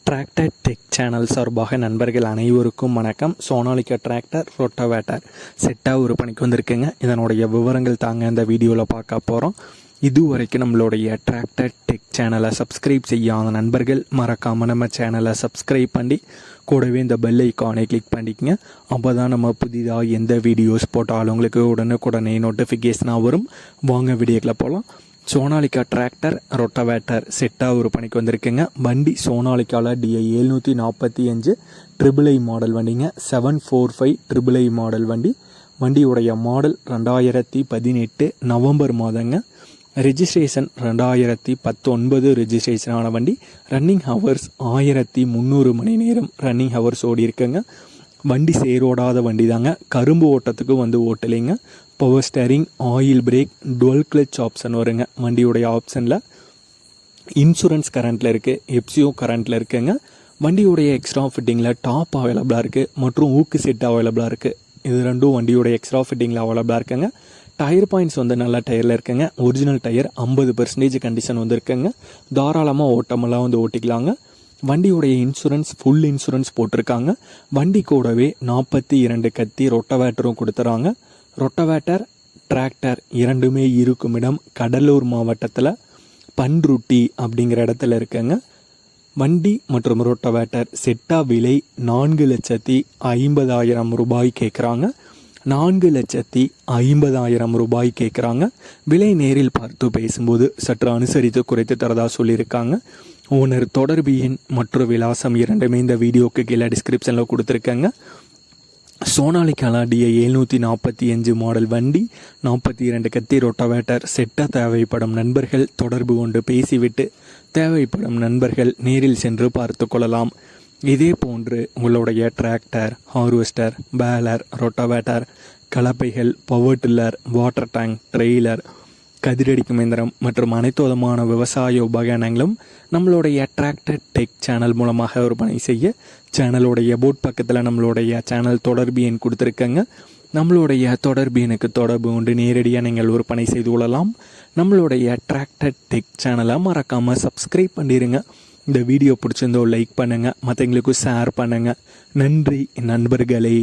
Tractor tech channel சார்பாக நண்பர்கள் அனைவருக்கும் வணக்கம். சோனாலிகா டிராக்டர் ரொட்டவேட்டர் செட்டாக ஒரு பணிக்கு வந்திருக்குங்க. இதனுடைய விவரங்கள் தாங்க இந்த வீடியோவில் பார்க்க போகிறோம். இதுவரைக்கும் நம்மளுடைய டிராக்டர் டெக் சேனலை சப்ஸ்கிரைப் செய்யாத நண்பர்கள் மறக்காமல் நம்ம சேனலை சப்ஸ்கிரைப் பண்ணி கூடவே இந்த பெல் ஐக்கானை கிளிக் பண்ணிக்கங்க. அப்போ தான் நம்ம புதிதாக எந்த வீடியோஸ் போட்டாலும் உங்களுக்கு உடனுக்குடனே நோட்டிஃபிகேஷனாக வரும். வாங்க வீடியோக்கில் போகலாம். சோனாலிகா டிராக்டர் ரொட்டவேட்டர் செட்டாக ஒரு பணிக்கு வந்திருக்குங்க. வண்டி சோனாலிகாவில் DI 745 III மாடல் வண்டிங்க. 745 மாடல் வண்டி. வண்டியுடைய மாடல் 2018 நவம்பர் மாதங்க. ரெஜிஸ்ட்ரேஷன் 2019 ரெஜிஸ்ட்ரேஷனான வண்டி. ரன்னிங் ஹவர்ஸ் 1300 மணி நேரம் ரன்னிங் ஹவர்ஸ் ஓடி இருக்குங்க. வண்டி சேரோடாத வண்டி தாங்க. கரும்பு ஓட்டத்துக்கு வந்து ஓட்டலைங்க. Power steering, oil brake, dual clutch option வருங்க. வண்டியுடைய ஆப்ஷனில் இன்சூரன்ஸ் கரண்ட்டில் இருக்குது, எப்சிஓ கரண்ட்டில் இருக்குங்க. வண்டியுடைய எக்ஸ்ட்ரா ஃபிட்டிங்கில் டாப் அவைலபிளாக இருக்குது மற்றும் ஊக்கு செட் அவைலபிளாக இருக்குது. இது ரெண்டும் வண்டியோடைய எக்ஸ்ட்ரா ஃபிட்டிங்கில் அவைலபிளாக இருக்குங்க. டயர் பாயிண்ட்ஸ் வந்து நல்ல டயரில் இருக்குங்க. ஒரிஜினல் டயர் 50% கண்டிஷன் வந்து இருக்குங்க. தாராளமாக ஓட்டமெல்லாம் வந்து ஓட்டிக்கலாங்க. வண்டியுடைய இன்சூரன்ஸ் ஃபுல் இன்சூரன்ஸ் போட்டிருக்காங்க. வண்டி கூடவே 42 கத்தி ரொட்டவேட்டரும் கொடுத்துறாங்க. ரொட்டவேட்டர் டிராக்டர் இரண்டுமே இருக்கும் இடம் கடலூர் மாவட்டத்தில் பன்ருட்டி அப்படிங்கிற இடத்துல இருக்குங்க. வண்டி மற்றும் ரொட்டவேட்டர் செட்டா விலை 4,50,000 ரூபாய் கேட்குறாங்க. 4,50,000 ரூபாய் கேட்குறாங்க. விலை நேரில் பார்த்து பேசும்போது சற்று அனுசரித்து குறைத்து தரதா சொல்லியிருக்காங்க. ஓனர் தொடர்பு எண் மற்றும் விலாசம் இரண்டுமே இந்த வீடியோக்கு கீழே டிஸ்கிரிப்ஷனில் கொடுத்துருக்கேங்க. சோனாலிகால DI 745 மாடல் வண்டி, 42 கத்தி ரொட்டவேட்டர் செட்டாக தேவைப்படும் நண்பர்கள் தொடர்பு கொண்டு பேசிவிட்டு தேவைப்படும் நண்பர்கள் நேரில் சென்று பார்த்து கொள்ளலாம். இதே போன்று உங்களுடைய டிராக்டர், ஹார்வெஸ்டர், பேலர், ரொட்டவேட்டர், கலப்பைகள், power tiller, water tank, trailer, கதிரடிக்கும் இயந்திரம் மற்றும் அனைத்து விதமான விவசாய உபகரணங்களும் நம்மளுடைய டிராக்டர் டெக் சேனல் மூலமாக விற்பனை செய்ய சேனலுடைய போட் பக்கத்தில் நம்மளுடைய சேனல் தொடர்பு எண் கொடுத்துருக்கங்க. நம்மளுடைய தொடர்பு எனக்கு தொடர்பு கொண்டு நேரடியாக நீங்கள் விற்பனை செய்து கொள்ளலாம். நம்மளுடைய டிராக்டர் டெக் சேனலை மறக்காமல் சப்ஸ்கிரைப் பண்ணிடுங்க. இந்த வீடியோ பிடிச்சிருந்தோ லைக் பண்ணுங்கள், மற்றவங்களுக்கு ஷேர் பண்ணுங்கள். நன்றி நண்பர்களே.